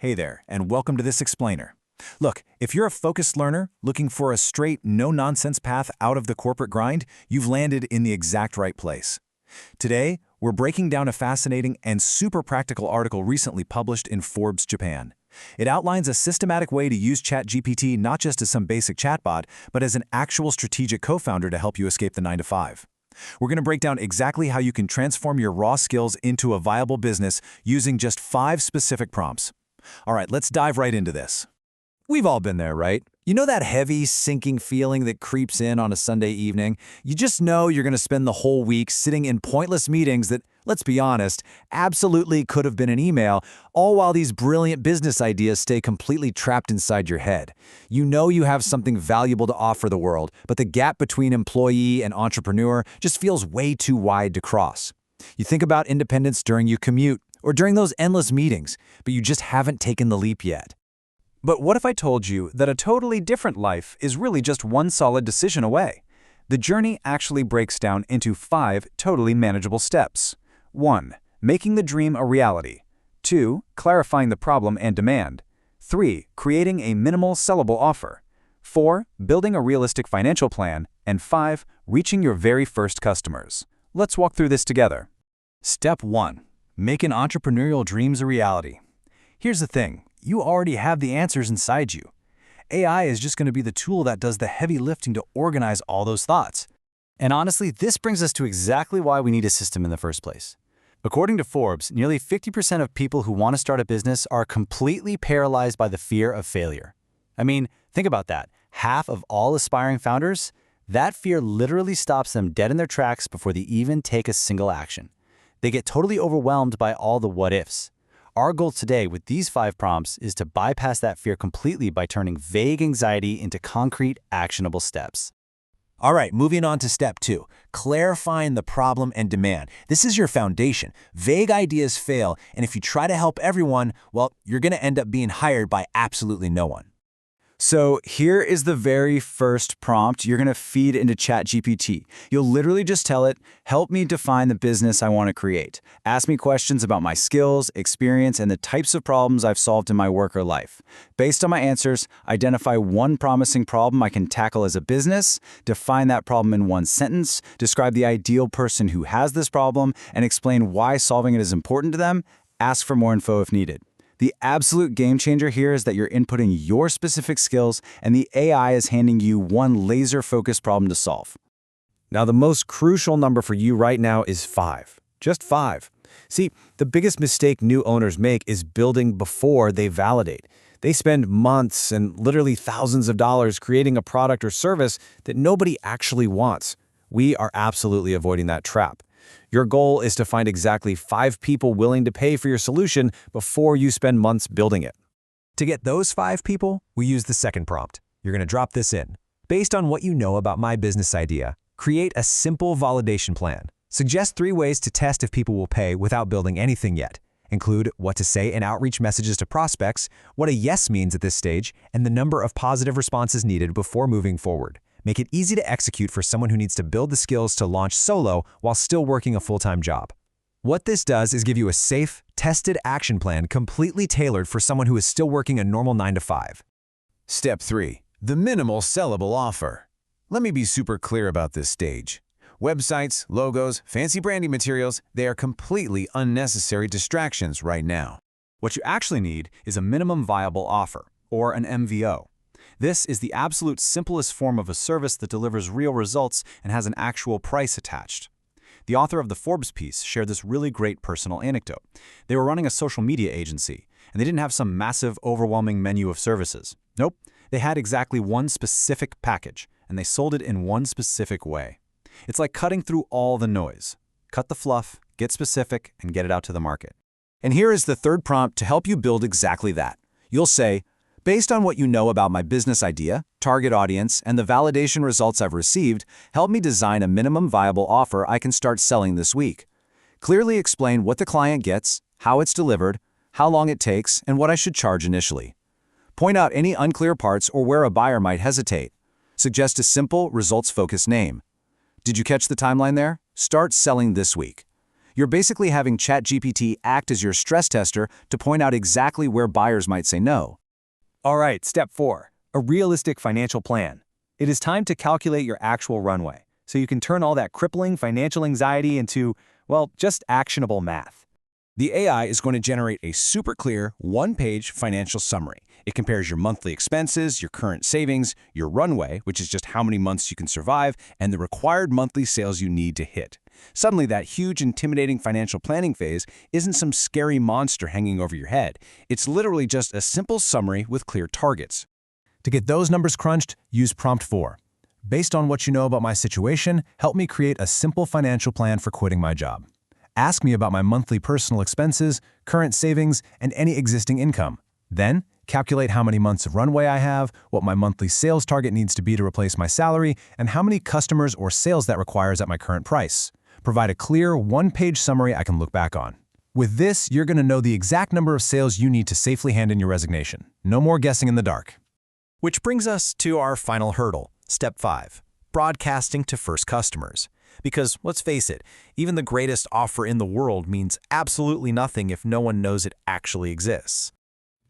Hey there, and welcome to this explainer. Look, if you're a focused learner looking for a straight, no-nonsense path out of the corporate grind, you've landed in the exact right place. Today, we're breaking down a fascinating and super practical article recently published in Forbes Japan. It outlines a systematic way to use ChatGPT not just as some basic chatbot, but as an actual strategic co-founder to help you escape the 9-to-5. We're going to break down exactly how you can transform your raw skills into a viable business using just 5 specific prompts. All right, let's dive right into this. We've all been there, right? You know that heavy, sinking feeling that creeps in on a Sunday evening? You just know you're going to spend the whole week sitting in pointless meetings that, let's be honest, absolutely could have been an email, all while these brilliant business ideas stay completely trapped inside your head. You know you have something valuable to offer the world, but the gap between employee and entrepreneur just feels way too wide to cross. You think about independence during your commute, or during those endless meetings, but you just haven't taken the leap yet. But what if I told you that a totally different life is really just one solid decision away? The journey actually breaks down into 5 totally manageable steps. 1. Making the dream a reality. 2. Clarifying the problem and demand. 3. Creating a minimal sellable offer. 4. Building a realistic financial plan. And 5. Reaching your very first customers. Let's walk through this together. Step 1. Making entrepreneurial dreams a reality. Here's the thing, you already have the answers inside you. AI is just going to be the tool that does the heavy lifting to organize all those thoughts. And honestly, this brings us to exactly why we need a system in the first place. According to Forbes, nearly 50% of people who want to start a business are completely paralyzed by the fear of failure. I mean, think about that. Half of all aspiring founders, that fear literally stops them dead in their tracks before they even take a single action. They get totally overwhelmed by all the what-ifs. Our goal today with these 5 prompts is to bypass that fear completely by turning vague anxiety into concrete, actionable steps. All right, moving on to step 2, clarifying the problem and demand. This is your foundation. Vague ideas fail, and if you try to help everyone, well, you're going to end up being hired by absolutely no one. So here is the very first prompt you're going to feed into ChatGPT. You'll literally just tell it, help me define the business I want to create. Ask me questions about my skills, experience, and the types of problems I've solved in my work or life. Based on my answers, identify one promising problem I can tackle as a business, define that problem in one sentence, describe the ideal person who has this problem, and explain why solving it is important to them. Ask for more info if needed. The absolute game changer here is that you're inputting your specific skills and the AI is handing you one laser-focused problem to solve. Now, the most crucial number for you right now is 5. Just 5. See, the biggest mistake new owners make is building before they validate. They spend months and literally thousands of dollars creating a product or service that nobody actually wants. We are absolutely avoiding that trap. Your goal is to find exactly 5 people willing to pay for your solution before you spend months building it. To get those 5 people, we use the second prompt. You're going to drop this in. Based on what you know about my business idea, create a simple validation plan. Suggest 3 ways to test if people will pay without building anything yet. Include what to say in outreach messages to prospects, what a yes means at this stage, and the number of positive responses needed before moving forward. Make it easy to execute for someone who needs to build the skills to launch solo while still working a full-time job. What this does is give you a safe, tested action plan completely tailored for someone who is still working a normal 9-to-5. Step 3. The minimal sellable offer. Let me be super clear about this stage. Websites, logos, fancy branding materials, they are completely unnecessary distractions right now. What you actually need is a minimum viable offer, or an MVO. This is the absolute simplest form of a service that delivers real results and has an actual price attached. The author of the Forbes piece shared this really great personal anecdote. They were running a social media agency, and they didn't have some massive, overwhelming menu of services. Nope, they had exactly one specific package, and they sold it in one specific way. It's like cutting through all the noise. Cut the fluff, get specific, and get it out to the market. And here is the third prompt to help you build exactly that. You'll say, based on what you know about my business idea, target audience, and the validation results I've received, help me design a minimum viable offer I can start selling this week. Clearly explain what the client gets, how it's delivered, how long it takes, and what I should charge initially. Point out any unclear parts or where a buyer might hesitate. Suggest a simple, results-focused name. Did you catch the timeline there? Start selling this week. You're basically having ChatGPT act as your stress tester to point out exactly where buyers might say no. All right, step 4, a realistic financial plan. It is time to calculate your actual runway, so you can turn all that crippling financial anxiety into, well, just actionable math. The AI is going to generate a super clear, one-page financial summary. It compares your monthly expenses, your current savings, your runway, which is just how many months you can survive, and the required monthly sales you need to hit. Suddenly, that huge, intimidating financial planning phase isn't some scary monster hanging over your head. It's literally just a simple summary with clear targets. To get those numbers crunched, use Prompt 4. Based on what you know about my situation, help me create a simple financial plan for quitting my job. Ask me about my monthly personal expenses, current savings, and any existing income. Then, calculate how many months of runway I have, what my monthly sales target needs to be to replace my salary, and how many customers or sales that requires at my current price. Provide a clear, one-page summary I can look back on. With this, you're going to know the exact number of sales you need to safely hand in your resignation. No more guessing in the dark. Which brings us to our final hurdle, step 5, broadcasting to first customers. Because, let's face it, even the greatest offer in the world means absolutely nothing if no one knows it actually exists.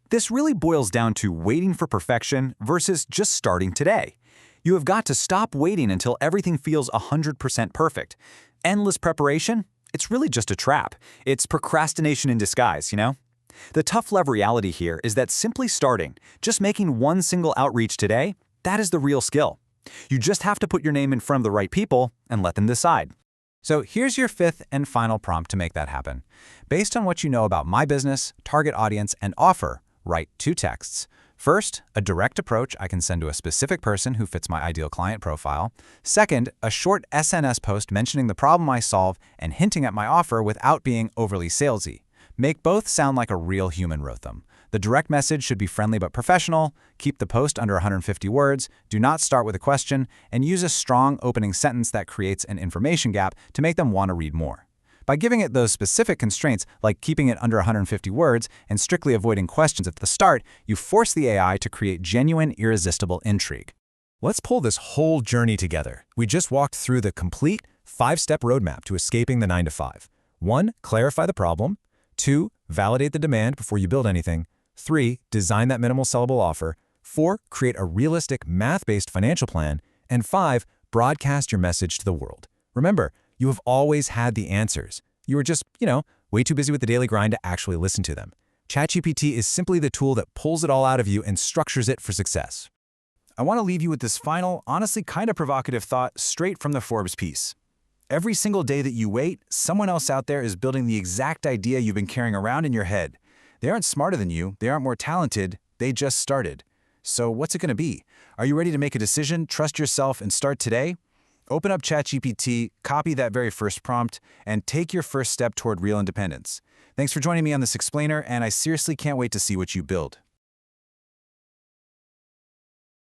This really boils down to waiting for perfection versus just starting today. You have got to stop waiting until everything feels 100% perfect. Endless preparation? It's really just a trap. It's procrastination in disguise, you know? The tough love reality here is that simply starting, just making one single outreach today, that is the real skill. You just have to put your name in front of the right people and let them decide. So here's your 5th and final prompt to make that happen. Based on what you know about my business, target audience, and offer, write 2 texts. First, a direct approach I can send to a specific person who fits my ideal client profile. Second, a short SNS post mentioning the problem I solve and hinting at my offer without being overly salesy. Make both sound like a real human wrote them. The direct message should be friendly but professional, keep the post under 150 words, do not start with a question, and use a strong opening sentence that creates an information gap to make them want to read more. By giving it those specific constraints, like keeping it under 150 words and strictly avoiding questions at the start, you force the AI to create genuine, irresistible intrigue. Let's pull this whole journey together. We just walked through the complete 5-step roadmap to escaping the 9-to-5. 1. Clarify the problem. 2. Validate the demand before you build anything. 3. Design that minimal sellable offer. 4. Create a realistic, math-based financial plan. And 5. Broadcast your message to the world. Remember, you have always had the answers. You were just, way too busy with the daily grind to actually listen to them. ChatGPT is simply the tool that pulls it all out of you and structures it for success. I want to leave you with this final, honestly kind of provocative thought straight from the Forbes piece. Every single day that you wait, someone else out there is building the exact idea you've been carrying around in your head. They aren't smarter than you, they aren't more talented, they just started. So what's it going to be? Are you ready to make a decision, trust yourself, and start today? Open up ChatGPT, copy that very first prompt, and take your first step toward real independence. Thanks for joining me on this explainer, and I seriously can't wait to see what you build.